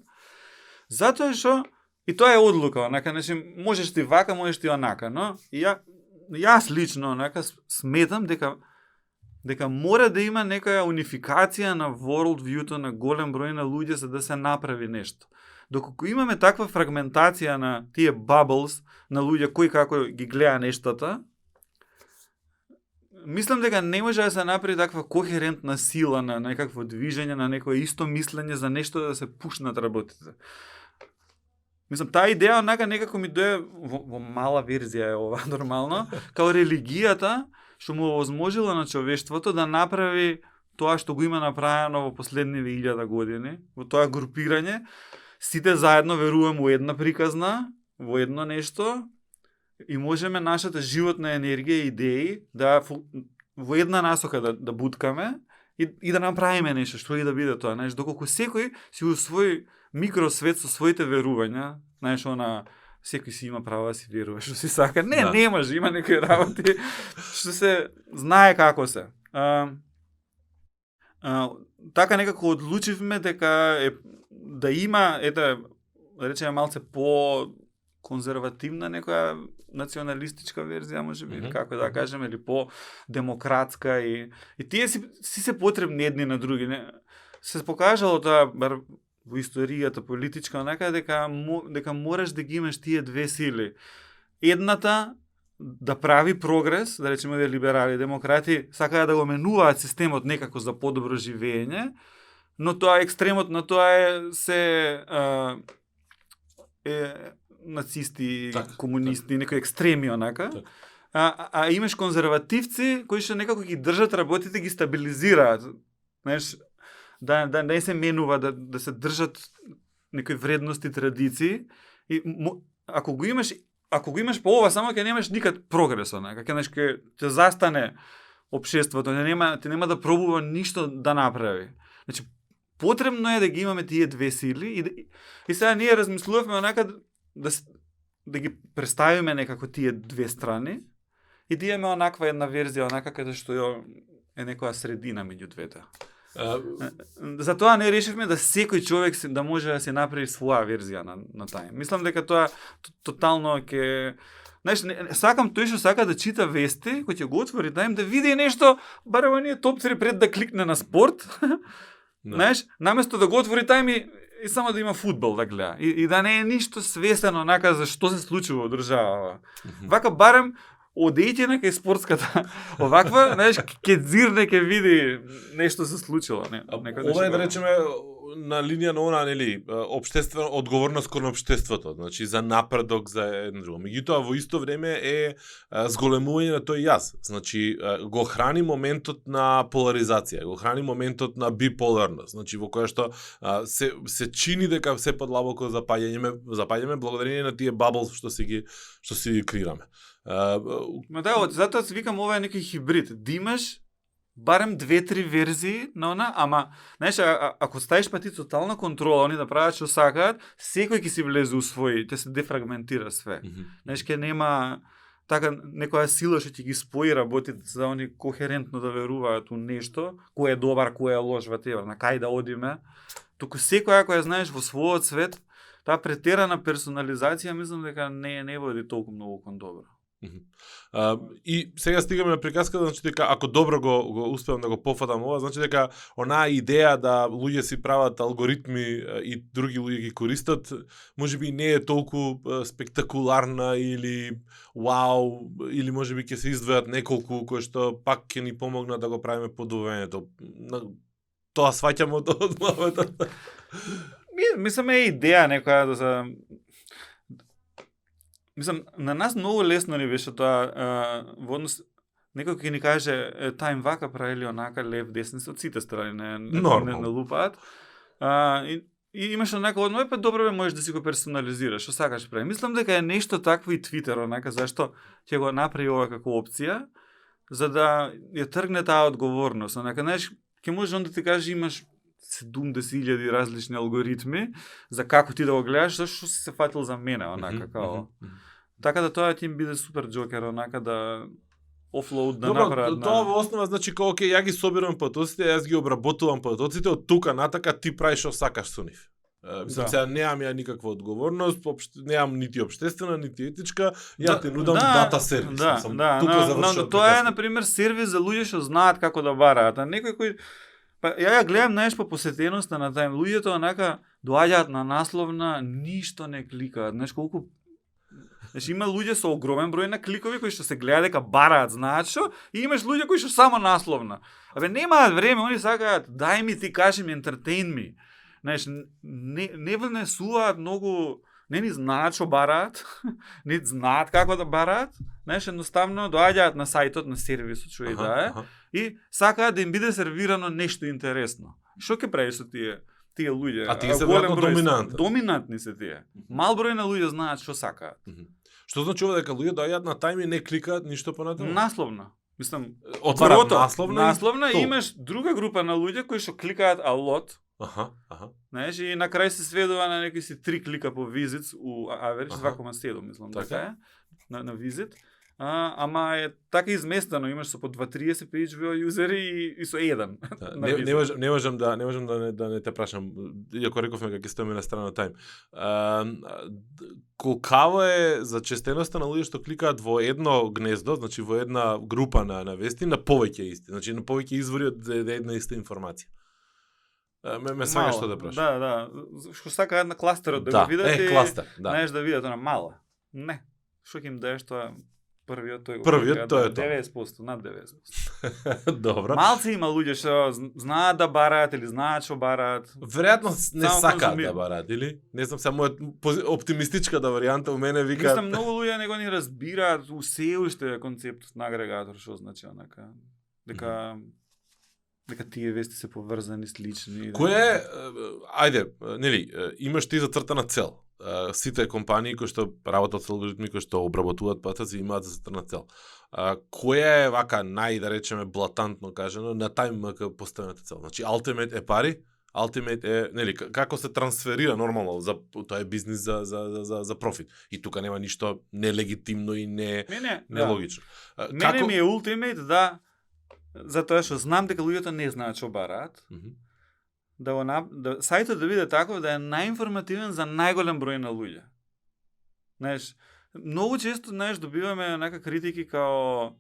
Затоа што и тоа е одлука, онака, значи можеш ти вака, можеш ти онака, но јас лично онака сметам дека мора да има некоја унификација на world view-то на голем број на луѓе за да се направи нешто. Доколку имаме таква фрагментација на тие bubbles на луѓе кои како ги гледа нештата, мислам дека не може да се направи таква кохерентна сила на некакво движење, на некое исто мислење за нешто да се пушнат работите. Мислам, таа идеја онака некако ми дое во мала верзија е ова нормално, као религијата што му овозможила на човештвото да направи тоа што го има направено во последниве 1000 години, во тоа групирање, сите заедно веруваме во една приказна, во едно нешто и можеме нашата животна енергија и идеи да во една насока да буткаме и да направиме нешто, што и да биде тоа, знаеш, доколку секој си во свој микросвет со своите верувања, знаеш, секој си има право да си верува што си сака. Не може, има некои работи што се знае како се. Така некако одлучивме дека да има, да речеме малце конзервативна некоја националистичка верзија, можеби, или како да кажеме, или по-демократска и тие си се потребни едни на други. Не? Се покажало тоа, бар во историјата политичка, некаде дека мораш да ги имаш тие две сили. Едната да прави прогрес, да речеме да либерали, демократи, сакаат да го менуваат системот некако за подобро живење, но тоа екстремот на тоа е нацисти, комунисти, некои екстремни онака. А имаш конзервативци кои што некако ги држат работите, ги стабилизираат. Знаеш, да не се менува, да се држат некои вредности, традиции. И ако го имаш по ова, само ќе немаш никад прогрес, онака, ќе застане општеството, ти нема да пробува ништо да направи. Значи, потребно е да ги имаме тие две сили и сега ние размислувавме онака да ги представиме некако тие две страни и да имаме онаква една верзија, онака каде што е некоја средина меѓу двете. Затоа не решивме да секој човек да може да се направи своја верзија на тај. Мислам дека тоа тотално ќе... Знаеш, сакам тој што сака да чита вести, кој ќе го отвори да види нешто, барем оние топ 3 пред да кликне на спорт. Знаеш, наместо да го отвори и само да има фудбал да гледа. И да не е ништо свесен онака за што се случува во држава. Вака барем одејте на кај спортската оваква, знаеш, ке дзирне, ке види нешто се случило. Ова е, да речеме, на линија на она, нели, општествена одговорност кон општеството, значи за напредок, за едно друго. Меѓутоа, во исто време е зголемување на тој јас. Значи, го храни моментот на поларизација, го храни моментот на биполарност, значи во која што се чини дека се подлабоко запаѓаме благодарение на тие баблс што си ги креираме. Затоа се викам ова е некој хибрид. Да имаш барем 2-3 верзии на она, ама знаеш, ако ставиш па ти тотална контрола, они да прават што сакаат, секој ќе си влезе у свој, ќе се дефрагментира све. Знаеш, ќе нема така некоја сила што ќе ги спои работите за они кохерентно да веруваат у нешто, кој е добар, кој е лош, на кај да одиме. Туку секој ако ја знаеш во својот свет, таа претерана персонализација мислам дека не води толку многу кон добро. И сега стигаме на приказката, значи дека ако добро го успеам да го пофатам ова, значи дека онаа идеја да луѓе си прават алгоритми и други луѓе ги користат, можеби не е толку спектакуларна или вау, или можеби ќе се издвојат неколку кои што пак ќе ни помогнат да го правиме подобрението. Тоа сваќаме од главата. Мислам е идеја некоја да се... Мислам, на нас многу лесно ни беше тоа во однос некој ќе ни каже тајм вака правили онака лев десница од сите страни не налупаат. И имаш онака одма па добро можеш да си го персонализираш, што сакаш прави. Мислам дека е нешто такво и Твитер онака зашто ќе го направи ова како опција за да ја тргне таа одговорност. Онака знаеш, ќе може он да ти каже имаш 70.000 различни алгоритми за како ти да го гледаш, зашто си се фатил за мене, онака, као. Така да тоа ќе им биде супер джокер, онака да офлоуд да направат. Тоа во основа значи као ја ги собирам потоците, јас ги обработувам потоците, од тука натака ти правиш што сакаш со нив. Мислам, сега неам ја никаква одговорност, неам нити општествена, нити етичка, ја ти нудам дата сервис. Но тоа е, например, сервис за луѓе што знаат како да бараат, а некој кој ја гледам, знаеш, по посетеноста на тај луѓето онака доаѓаат на насловна, ништо не кликаат. Знаеш колку Значи има луѓе со огромен број на кликови кои што се гледа дека бараат, знаат што, и имаш луѓе кои што само насловна. Немаат време, они сакаат дај ми ти кажи ми entertain me. Знаеш, не внесуваат многу, не ни знаат што бараат, не знаат како да бараат. Знаеш, едноставно доаѓаат на сајтот на сервисот што и да е и сакаат да им биде сервирано нешто интересно. Што ќе правиш со тие луѓе? А тие се веројатно доминантни. Доминантни се тие. Мал број на луѓе знаат што сакаат. Што значи ова дека луѓе доаѓаат на тајм и не кликаат ништо понатаму? Насловна. Мислам, отварат насловна и имаш друга група на луѓе кои што кликаат a lot. Знаеш, и на крај се сведува на некои си 3 клика по визит у average 2,7 мислам дека е на визит. ама е така изместено, имаш со по 2-30 PageViewer юзери и со еден. Не можам да не те прашам, иако рековме дека ќе стоиме на страна Time. Колкава е зачестеноста на луѓе што кликаат во едно гнездо, значи во една група на вести, на повеќе исти, значи на повеќе извори од една иста информација. Ме сваѓаш што да прашам. Да. Што сака една кластерот да го видат кластер, да. Знаеш да видат она мала. Не. Што ќе им даеш тоа Првиот тој го 90%, над 90%. Добро. Малци има луѓе што знаат да бараат или знаат што бараат. Веројатно не сакаат да бараат, или? Не знам, само оптимистичката варијанта у мене вика. Мислам, многу луѓе него не разбираат усе уште концептот на агрегатор, што значи онака. Дека тие вести се поврзани, слични. Кој е, ајде, нели, имаш ти зацртана цел. Сите компании кои што работат со алгоритми, кои што обработуваат потоци, имаат зацртана цел. Која е вака да речеме блатантно кажано на TimeMK поставената цел? Значи Ultimate е пари, Ultimate е, нели, како се трансферира нормално за тоа е бизнис за профит. И тука нема ништо нелегитимно и нелогично. Мене ми е Ultimate, да, затоа што знам дека луѓето не знаат што бараат. Сајтот да биде таков да е најинформативен за најголем број на луѓе. Знаеш, многу често, добиваме нека критики као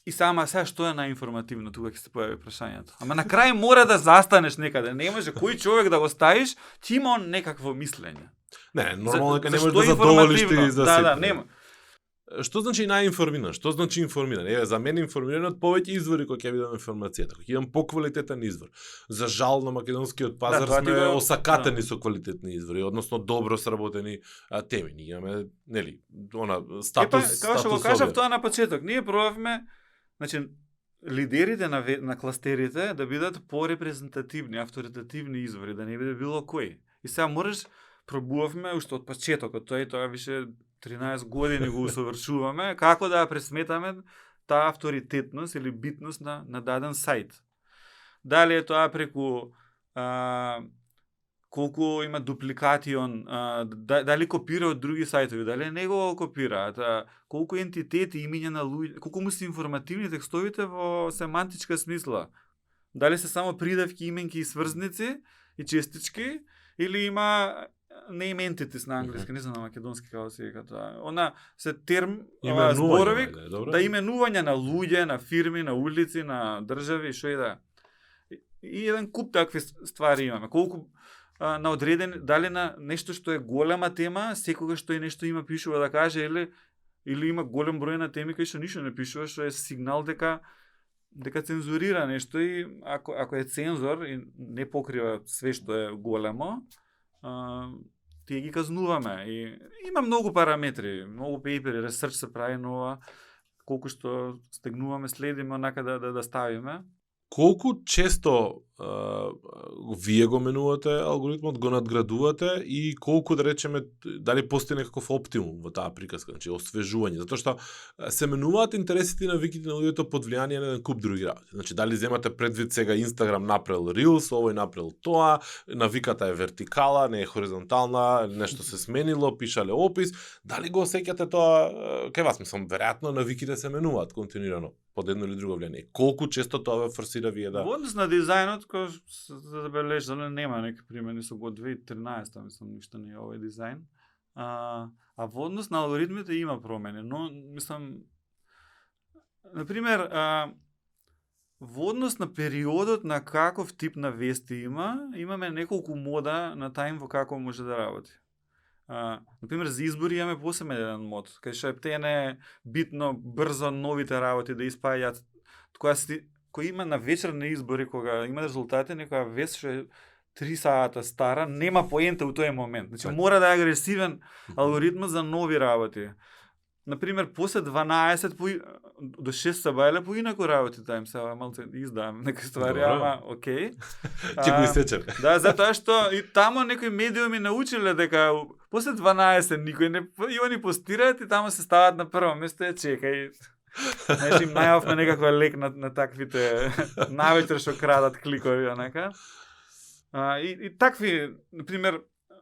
и сама сега што е најинформативно, тука ќе се појави прашањето. Ама на крај мора да застанеш некаде, не може кој човек да го ставиш, ќе има некакво мислење. Не, нормално дека не можеш да задоволиш ти за сите. Да, нема. Што значи најинформиран? Што значи информиран? За мене информираниот повеќе извори кои ќе видам информацијата, кои ќе имам поквалитетен извор. За жал на македонскиот пазар сме осакатени со квалитетни извори, односно добро сработени теми. Ние имаме, нели, статус. Како што го кажав тоа на почеток, ние пробавме, значи лидерите на кластерите да бидат порепрезентативни, авторитативни извори, да не биде било кој. И сега пробувавме уште од почетокот, тоа више 13 години го усовршуваме, како да пресметаме таа авторитетност или битност на даден сајт. Дали е тоа преку колку има дупликатион, дали копира од други сајтови, дали не го копираат, колку ентитети, имиња на луѓе, колку му се информативни текстовите во семантичка смисла. Дали се само придавки, именки и сврзници и честички, или има name entities на англиски, не знам на македонски како се вика тоа. Она се терм, зборовик, да именување на луѓе, на фирми, на улици, на држави, што и да. И еден куп такви ствари имаме. Колку на одреден, дали на нешто што е голема тема, секогаш што и нешто има пишува да каже, или има голем број на теми кои што ништо не пишува, што е сигнал дека цензурира нешто и ако е цензор и не покрива све што е големо, тие ги казнуваме. И има многу параметри, многу пейпери, ресърч се прави нова, колку што стегнуваме, следиме онака да ставиме. Колку често вие го менувате алгоритмот, го надградувате и колку, да речеме, дали постои некаков оптимум во таа приказка, значи освежување, затоа што се менуваат интересите на виките на луѓето под влијание на куп други работи. Значи дали земате предвид сега Инстаграм направил Reels, овој направил тоа, навиката е вертикала, не е хоризонтална, нешто се сменило, пишале опис, дали го осеќате тоа кај вас? Мислам, веројатно навиките се менуваат континуирано под едно или друго влијание. Колку често тоа ве форсира вие да? Во однос на дизајнот, кој се забележа, нема некои примени со год 2013, мислам, ништо не е овој дизајн. А во однос на алгоритмите има промени, но мислам, например, во однос на периодот на каков тип на вести имаме неколку мода на тајм во како може да работи. Например, за избори имаме посебен еден мод, кај што е битно брзо новите работи да испаѓаат, кој има на вечер на избори, кога има резултати, некоја вест што е 3 сата стара, нема поента у тој момент. Значи, мора да е агресивен алгоритмот за нови работи. Например, после 12 до 6 сабајле поинаку работи тајм, сега малце издавам некои ствари, ама окей. Ќе го исечем. Да, затоа што и тамо некои медиуми научиле дека после 12 никој не има ни постираат и тамо се стават на прво место и чекај. Знаеш, им најавме некаква лек на таквите навечер што крадат кликови, онака. И такви, например,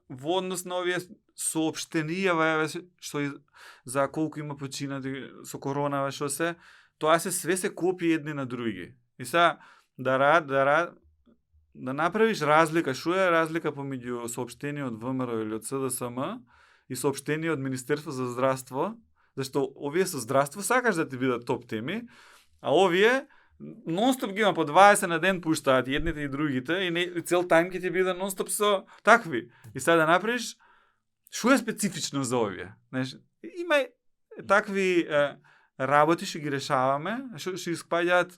во однос на овие соопштенијава што за колку има починати со коронава, што се, тоа све се копии едни на други. И сега да направиш разлика, што е разлика помеѓу соопштение од ВМРО или од СДСМ и соопштение од Министерство за здравство, зашто овие со здравство сакаш да ти бидат топ теми, а овие нонстоп ги има по 20 на ден пуштаат едните и другите и цел тајм ќе ти биде нонстоп со такви. И сега да направиш што е специфично за овие. Знаеш, има такви работи што ги решаваме, што испаѓаат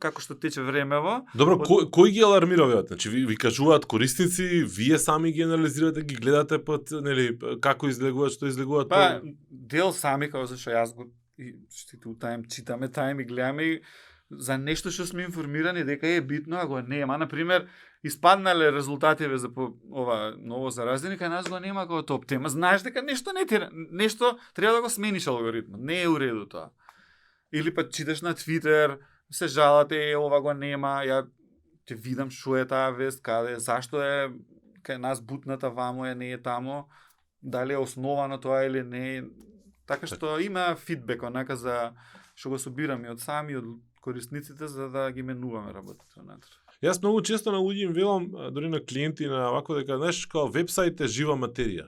како што тече времево. Добро, кој ги алармира овие? Значи ви кажуваат корисници, вие сами ги анализирате, ги гледате нели како излегуваат, што излегуваат? Па дел сами како зашто јас го читаме тајм и гледаме за нешто што сме информирани дека е битно, а го нема. Например, испаднале резултативе за ова ново заразени, кај нас го нема како топ тема. Знаеш дека нешто треба да го смениш алгоритмот. Не е уреду тоа. Или па читаш на Твитер, се жалате, ова го нема, ја ќе видам што е таа вест, каде, зашто е кај нас бутната вамо е, не е тамо, дали е основано тоа или не. Така што има фидбек онака за што го собираме од сами, од корисниците, за да ги менуваме работите онатре. Јас многу често на луѓе им велам, дури на клиенти, на вако дека, знаеш, као вебсайт е жива материја.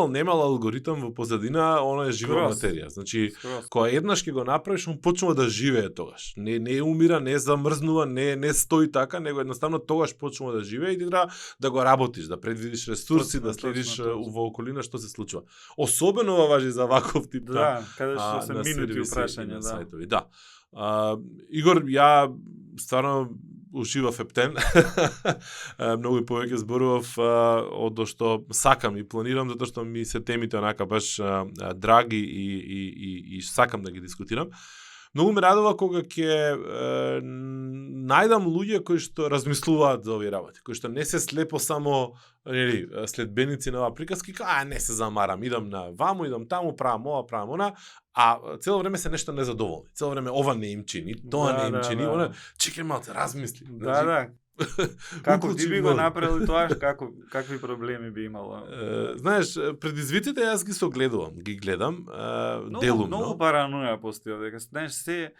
Немал алгоритам во позадина, она е жива материја. Значи, кога еднаш ќе го направиш, он почнува да живее тогаш. Не умира, не замрзнува, не стои така, него едноставно тогаш почнува да живее и ти треба да го работиш, да предвидиш ресурси, да следиш во околина што се случува. Особено ова важи за ваков тип каде што се минути прашања, сајтови. Да. Игор, ја стварно ушивав ептен. Многу и повеќе зборував од што сакам и планирам, затоа што ми се темите онака баш драги и сакам да ги дискутирам. Многу ме радува кога ќе најдам луѓе кои што размислуваат за овие работи, кои што не се слепо само следбеници на оваа приказки, не се замарам, идам на ваму, идам таму, правам ова, правам она, а цело време се нешто незадоволни. Цело време ова не им чини, тоа не им чини, она чекај малце, размисли. Како ти би го направил тоа, какви проблеми би имало? Знаеш, предизвиците јас ги согледувам, ги гледам, делумно. Многу параноја постои, дека знаеш се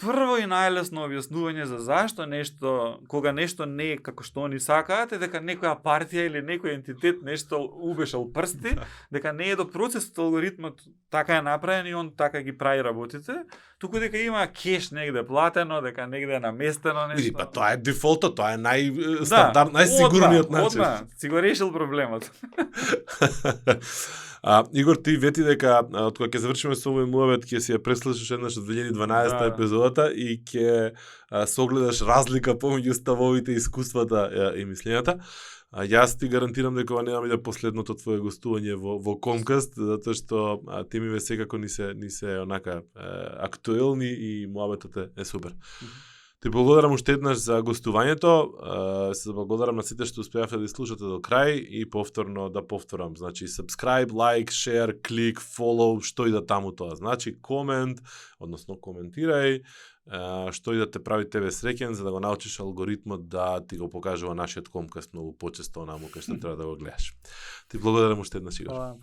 прво и најлесно објаснување за зашто нешто, кога нешто не е како што они сакаат, е дека некоја партија или некој ентитет нешто убешал прсти, дека не е до процесот, алгоритмот така е направен и он така ги прави работите, туку дека има кеш негде платено, дека негде е наместено нешто. Па тоа е дефолтот, тоа е најстандард, најсигурниот начин. Одма, си го решил проблемот. Игор, ти вети дека од кога ќе завршиме со овој муабет ќе си ја преслушаш еднаш од 2012 епизодата и ќе согледаш разлика помеѓу ставовите, искуствата и мислењата. Јас ти гарантирам дека ова нема да биде последното твое гостување во Комкаст, затоа што темиве секако ни се онака актуелни и муабетот е супер. Ти благодарам уште еднаш за гостувањето, се благодарам на сите што успеавте да слушате до крај и повторно да повторам, значи subscribe, like, share, клик, follow, што и да таму тоа значи, комент, односно коментирај, што и да те прави тебе среќен за да го научиш алгоритмот да ти го покажува нашиот Комкаст многу почесто онаму кај што треба да го гледаш. Ти благодарам уште еднаш, Игор.